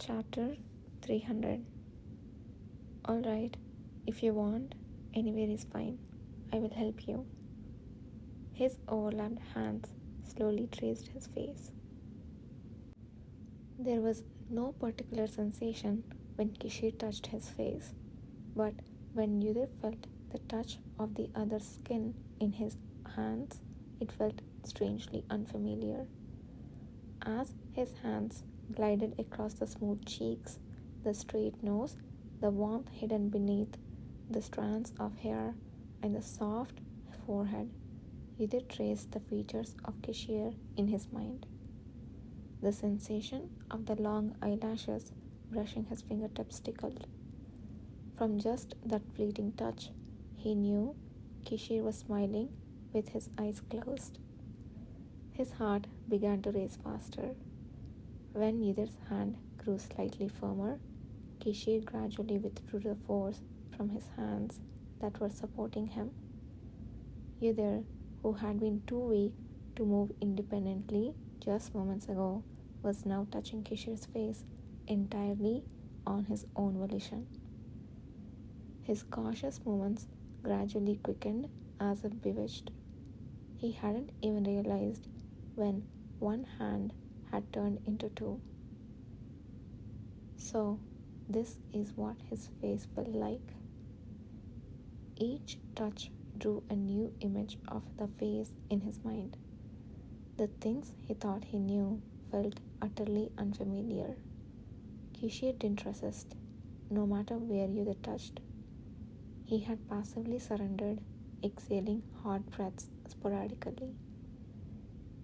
Chapter 300. Alright, if you want, anywhere is fine. I will help you. His overlapped hands slowly traced his face. There was no particular sensation when Kishir touched his face, but when Yudhir felt the touch of the other's skin in his hands, it felt strangely unfamiliar. As his hands glided across the smooth cheeks, the straight nose, the warmth hidden beneath the strands of hair, and the soft forehead, Yudhir traced the features of Kishir in his mind. The sensation of the long eyelashes brushing his fingertips tickled. From just that fleeting touch, he knew Kishir was smiling with his eyes closed. His heart began to race faster. When Yudhir's hand grew slightly firmer, Kishir gradually withdrew the force from his hands that were supporting him. Yudhir, who had been too weak to move independently just moments ago, was now touching Kishir's face entirely on his own volition. His cautious movements gradually quickened as if bewitched. He hadn't even realized when one hand had turned into two. So, this is what his face felt like. Each touch drew a new image of the face in his mind. The things he thought he knew felt utterly unfamiliar. Kishir didn't resist, no matter where Yudhir touched. He had passively surrendered, exhaling hot breaths sporadically.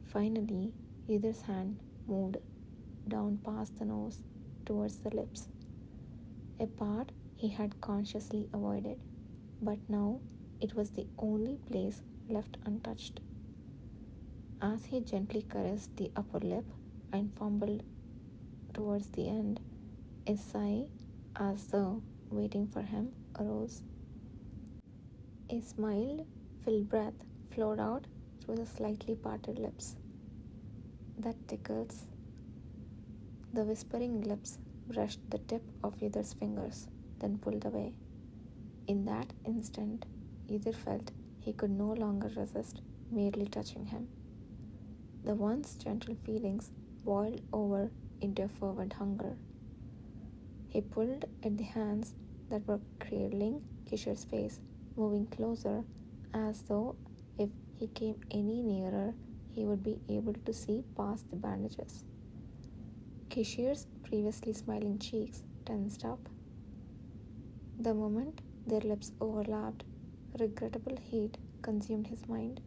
Finally, Yudhir's hand moved down past the nose towards the lips, a part he had consciously avoided, but now it was the only place left untouched. As he gently caressed the upper lip and fumbled towards the end, a sigh, as though waiting for him, arose. A smile filled breath flowed out through the slightly parted lips. That tickles. The whispering lips brushed the tip of Yudhir's fingers, then pulled away. In that instant, Yudhir felt he could no longer resist merely touching him. The once gentle feelings boiled over into a fervent hunger. He pulled at the hands that were cradling Kishir's face, moving closer, as though if he came any nearer, he would be able to see past the bandages. Kishir's previously smiling cheeks tensed up. The moment their lips overlapped, regrettable heat consumed his mind.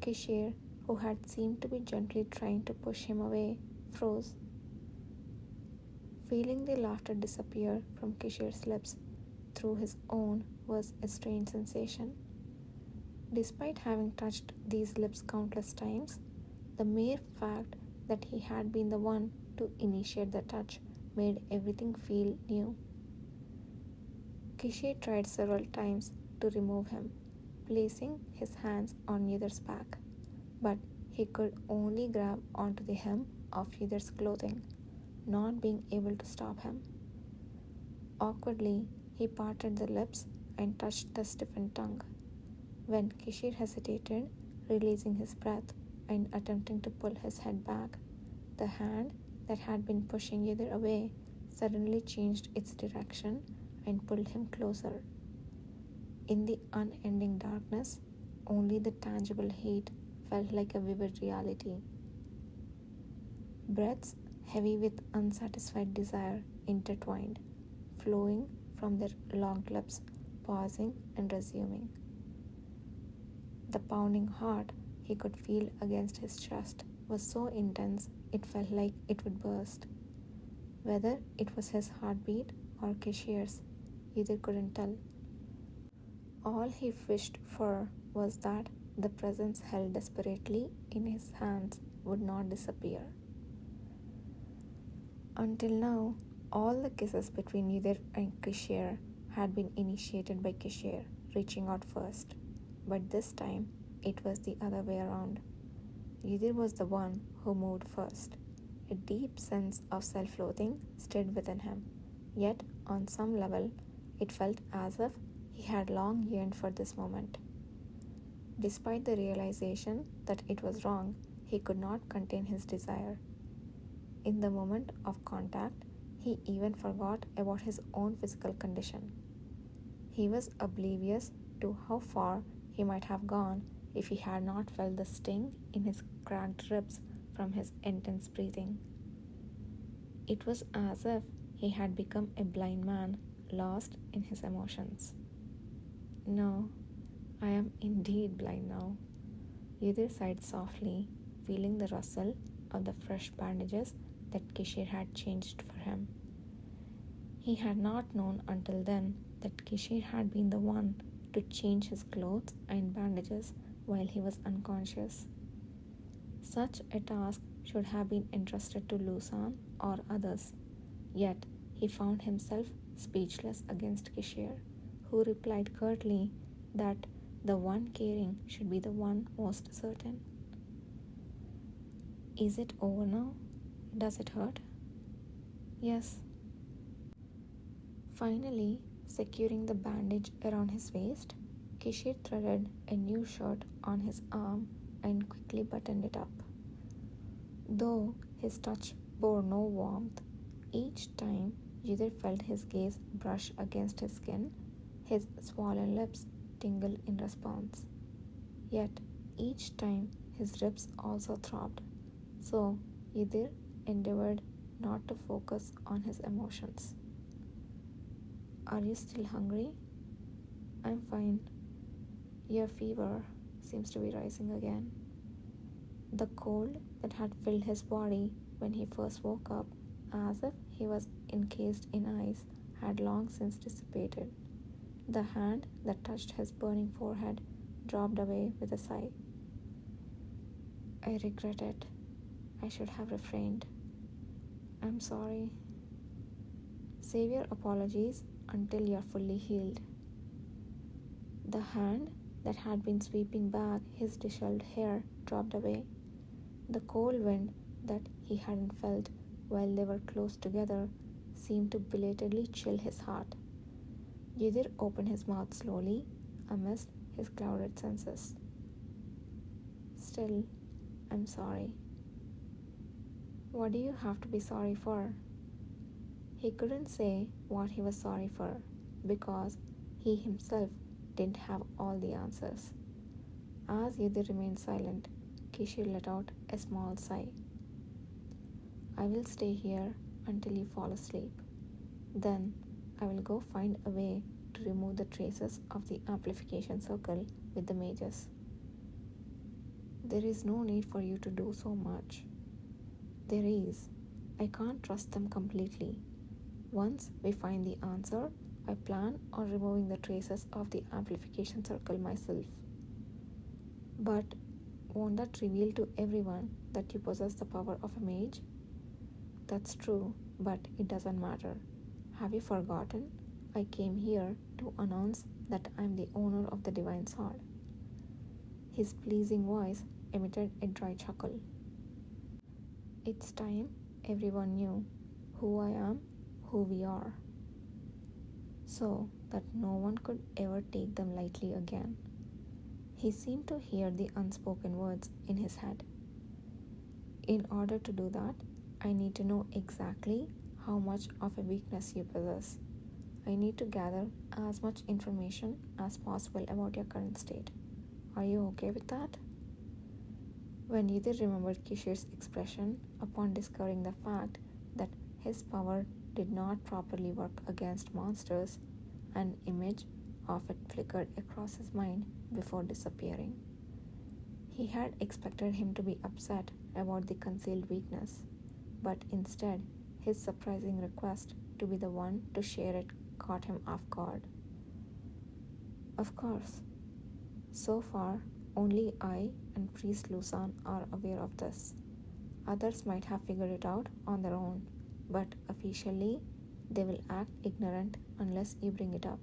Kishir, who had seemed to be gently trying to push him away, froze. Feeling the laughter disappear from Kishir's lips through his own was a strange sensation. Despite having touched these lips countless times, the mere fact that he had been the one to initiate the touch made everything feel new. Kishir tried several times to remove him, placing his hands on Yudhir's back, but he could only grab onto the hem of Yudhir's clothing, not being able to stop him. Awkwardly, he parted the lips and touched the stiffened tongue. When Kishir hesitated, releasing his breath and attempting to pull his head back, the hand that had been pushing Yudhir away suddenly changed its direction and pulled him closer. In the unending darkness, only the tangible heat felt like a vivid reality. Breaths heavy with unsatisfied desire intertwined, flowing from their locked lips, pausing and resuming. The pounding heart he could feel against his chest was so intense it felt like it would burst. Whether it was his heartbeat or Kishir's, either couldn't tell. All he wished for was that the presence held desperately in his hands would not disappear. Until now, all the kisses between Yudhir and Kishir had been initiated by Kishir, reaching out first. But this time, it was the other way around. Yudhir was the one who moved first. A deep sense of self loathing stirred within him, yet, on some level, it felt as if he had long yearned for this moment. Despite the realization that it was wrong, he could not contain his desire. In the moment of contact, he even forgot about his own physical condition. He was oblivious to how far he might have gone if he had not felt the sting in his cracked ribs from his intense breathing. It was as if he had become a blind man lost in his emotions. No, I am indeed blind now. Yudhir sighed softly, feeling the rustle of the fresh bandages that Kishir had changed for him. He had not known until then that Kishir had been the one to change his clothes and bandages while he was unconscious. Such a task should have been entrusted to Lusan or others, yet he found himself speechless against Kishir, who replied curtly that the one caring should be the one most certain. Is it over now? Does it hurt? Yes. Finally, securing the bandage around his waist, Kishir threaded a new shirt on his arm and quickly buttoned it up. Though his touch bore no warmth, each time Yudhir felt his gaze brush against his skin, his swollen lips tingled in response. Yet each time his ribs also throbbed, so Yudhir endeavored not to focus on his emotions. Are you still hungry? I'm fine. Your fever seems to be rising again. The cold that had filled his body when he first woke up, as if he was encased in ice, had long since dissipated. The hand that touched his burning forehead dropped away with a sigh. I regret it. I should have refrained. I'm sorry. Save your apologies until you're fully healed. The hand that had been sweeping back his disheveled hair dropped away. The cold wind that he hadn't felt while they were close together seemed to belatedly chill his heart. Yudhir opened his mouth slowly amidst his clouded senses. Still, I'm sorry. What do you have to be sorry for? He couldn't say what he was sorry for because he himself didn't have all the answers. As Yudhir remained silent, Kishir let out a small sigh. I will stay here until you fall asleep. Then I will go find a way to remove the traces of the amplification circle with the mages. There is no need for you to do so much. There is. I can't trust them completely. Once we find the answer, I plan on removing the traces of the amplification circle myself. But won't that reveal to everyone that you possess the power of a mage? That's true, but it doesn't matter. Have you forgotten? I came here to announce that I'm the owner of the divine sword. His pleasing voice emitted a dry chuckle. It's time everyone knew who I am, who we are, so that no one could ever take them lightly again. He seemed to hear the unspoken words in his head. In order to do that, I need to know exactly how much of a weakness you possess. I need to gather as much information as possible about your current state. Are you okay with that? When Yudhir remembered Kishir's expression upon discovering the fact that his power did not properly work against monsters, an image of it flickered across his mind before disappearing. He had expected him to be upset about the concealed weakness, but instead, his surprising request to be the one to share it caught him off guard. Of course. So far, only I and Priest Lusan are aware of this. Others might have figured it out on their own, but officially, they will act ignorant unless you bring it up.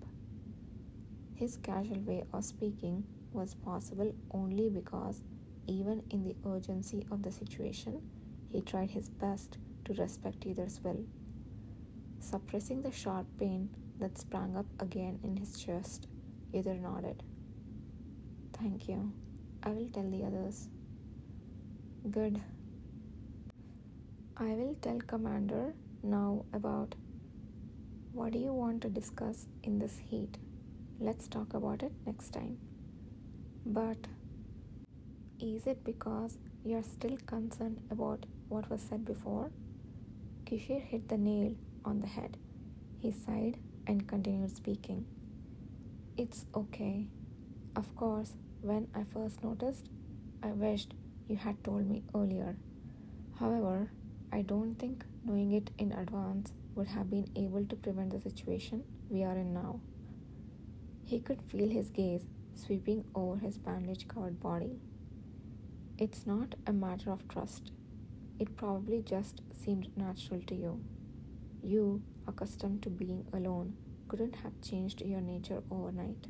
His casual way of speaking was possible only because, even in the urgency of the situation, he tried his best to respect either's will, suppressing the sharp pain that sprang up again in his chest. Either nodded. Thank you. I will tell the others. Good. I will tell Commander now about what do you want to discuss in this heat. Let's talk about it next time. But is it because you're still concerned about what was said before? Kishir hit the nail on the head. He sighed and continued speaking. It's okay. Of course, when I first noticed, I wished you had told me earlier. However, I don't think knowing it in advance would have been able to prevent the situation we are in now. He could feel his gaze sweeping over his bandage covered body. It's not a matter of trust. It probably just seemed natural to you. You, accustomed to being alone, couldn't have changed your nature overnight.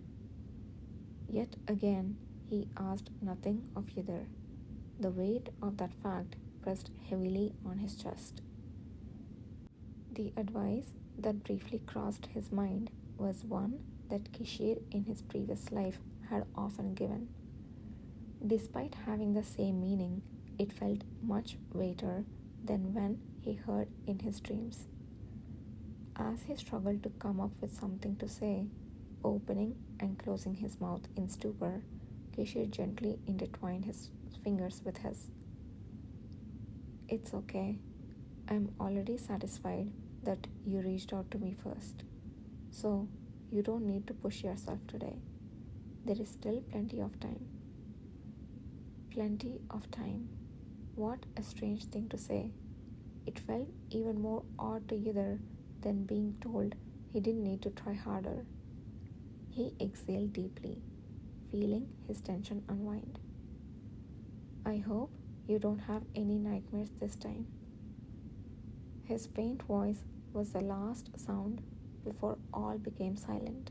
Yet again, he asked nothing of either. The weight of that fact pressed heavily on his chest. The advice that briefly crossed his mind was one that Kishir in his previous life had often given. Despite having the same meaning, it felt much weightier than when he heard in his dreams. As he struggled to come up with something to say, opening and closing his mouth in stupor, Kishir gently intertwined his fingers with his. It's okay. I'm already satisfied that you reached out to me first. So, you don't need to push yourself today. There is still plenty of time. Plenty of time. What a strange thing to say. It felt even more odd to either than being told he didn't need to try harder. He exhaled deeply, feeling his tension unwind. I hope you don't have any nightmares this time. His faint voice was the last sound before all became silent.